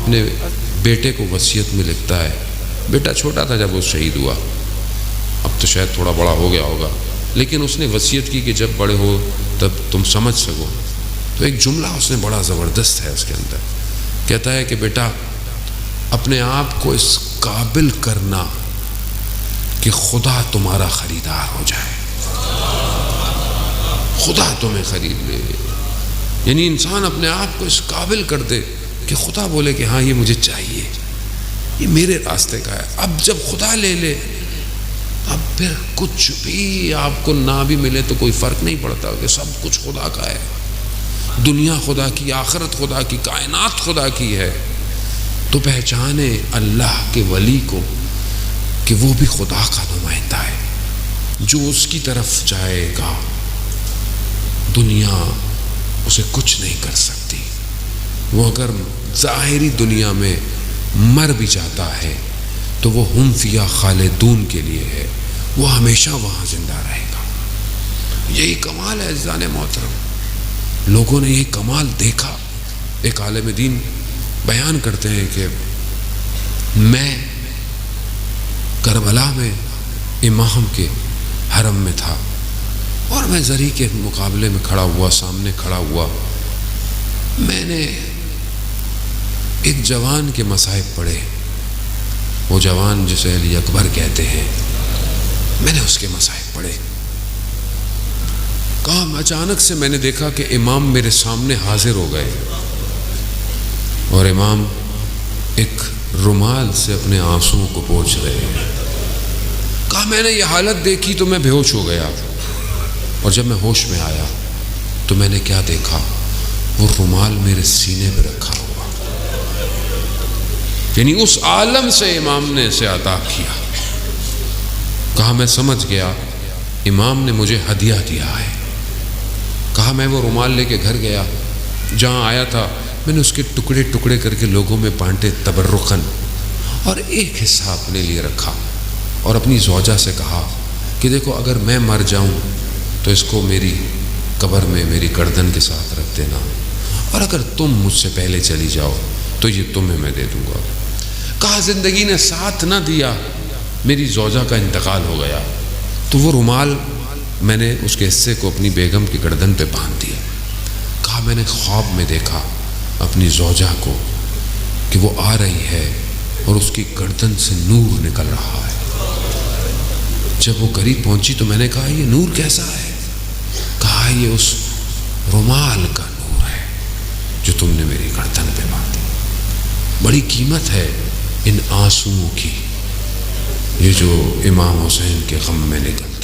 اپنے بیٹے کو وصیت میں لکھتا ہے، بیٹا چھوٹا تھا جب وہ شہید ہوا، اب تو شاید تھوڑا بڑا ہو گیا ہوگا، لیکن اس نے وصیت کی کہ جب بڑے ہو تب تم سمجھ سکو. تو ایک جملہ اس نے بڑا زبردست ہے اس کے اندر، کہتا ہے کہ بیٹا اپنے آپ کو اس قابل کرنا کہ خدا تمہارا خریدار ہو جائے، خدا تمہیں خرید لے. یعنی انسان اپنے آپ کو اس قابل کر دے کہ خدا بولے کہ ہاں یہ مجھے چاہیے، یہ میرے راستے کا ہے. اب جب خدا لے لے، اب پھر کچھ بھی آپ کو نہ بھی ملے تو کوئی فرق نہیں پڑتا کہ سب کچھ خدا کا ہے. دنیا خدا کی، آخرت خدا کی، کائنات خدا کی ہے. تو پہچانے اللہ کے ولی کو کہ وہ بھی خدا کا نمائندہ ہے. جو اس کی طرف جائے گا دنیا اسے کچھ نہیں کر سکتی. وہ اگر ظاہری دنیا میں مر بھی جاتا ہے تو وہ ہم فیہا خالدون کے لیے ہے، وہ ہمیشہ وہاں زندہ رہے گا. یہی کمال ہے عزیزان محترم. لوگوں نے یہ کمال دیکھا. ایک عالم دین بیان کرتے ہیں کہ میں کربلا میں امام کے حرم میں تھا اور میں زری کے مقابلے میں کھڑا ہوا، سامنے کھڑا ہوا. میں نے ایک جوان کے مصائب پڑھے، وہ جوان جسے علی اکبر کہتے ہیں، میں نے اس کے مصائب پڑھے. کہا اچانک سے میں نے دیکھا کہ امام میرے سامنے حاضر ہو گئے اور امام ایک رومال سے اپنے آنسوؤں کو پوچھ رہے ہیں. کہا میں نے یہ حالت دیکھی تو میں بے ہوش ہو گیا، اور جب میں ہوش میں آیا تو میں نے کیا دیکھا، وہ رومال میرے سینے پہ رکھا ہوا. یعنی اس عالم سے امام نے اسے عطا کیا. کہا میں سمجھ گیا امام نے مجھے ہدیہ دیا ہے. کہا میں وہ رومال لے کے گھر گیا، جہاں آیا تھا میں نے اس کے ٹکڑے ٹکڑے کر کے لوگوں میں بانٹے تبرکاً، اور ایک حصہ اپنے لیے رکھا اور اپنی زوجہ سے کہا کہ دیکھو اگر میں مر جاؤں تو اس کو میری قبر میں میری گردن کے ساتھ رکھ دینا، اور اگر تم مجھ سے پہلے چلی جاؤ تو یہ تمہیں میں دے دوں گا. کہا زندگی نے ساتھ نہ دیا، میری زوجہ کا انتقال ہو گیا تو وہ رومال میں نے اس کے حصے کو اپنی بیگم کی گردن پہ باندھ دیا. کہا میں نے خواب میں دیکھا اپنی زوجہ کو کہ وہ آ رہی ہے اور اس کی گردن سے نور نکل رہا ہے. جب وہ قریب پہنچی تو میں نے کہا یہ نور کیسا ہے؟ کہا یہ اس رومال کا نور ہے جو تم نے میری گردن پہ باندھی. بڑی قیمت ہے ان آنسوؤں کی، یہ جو امام حسین کے غم میں نکل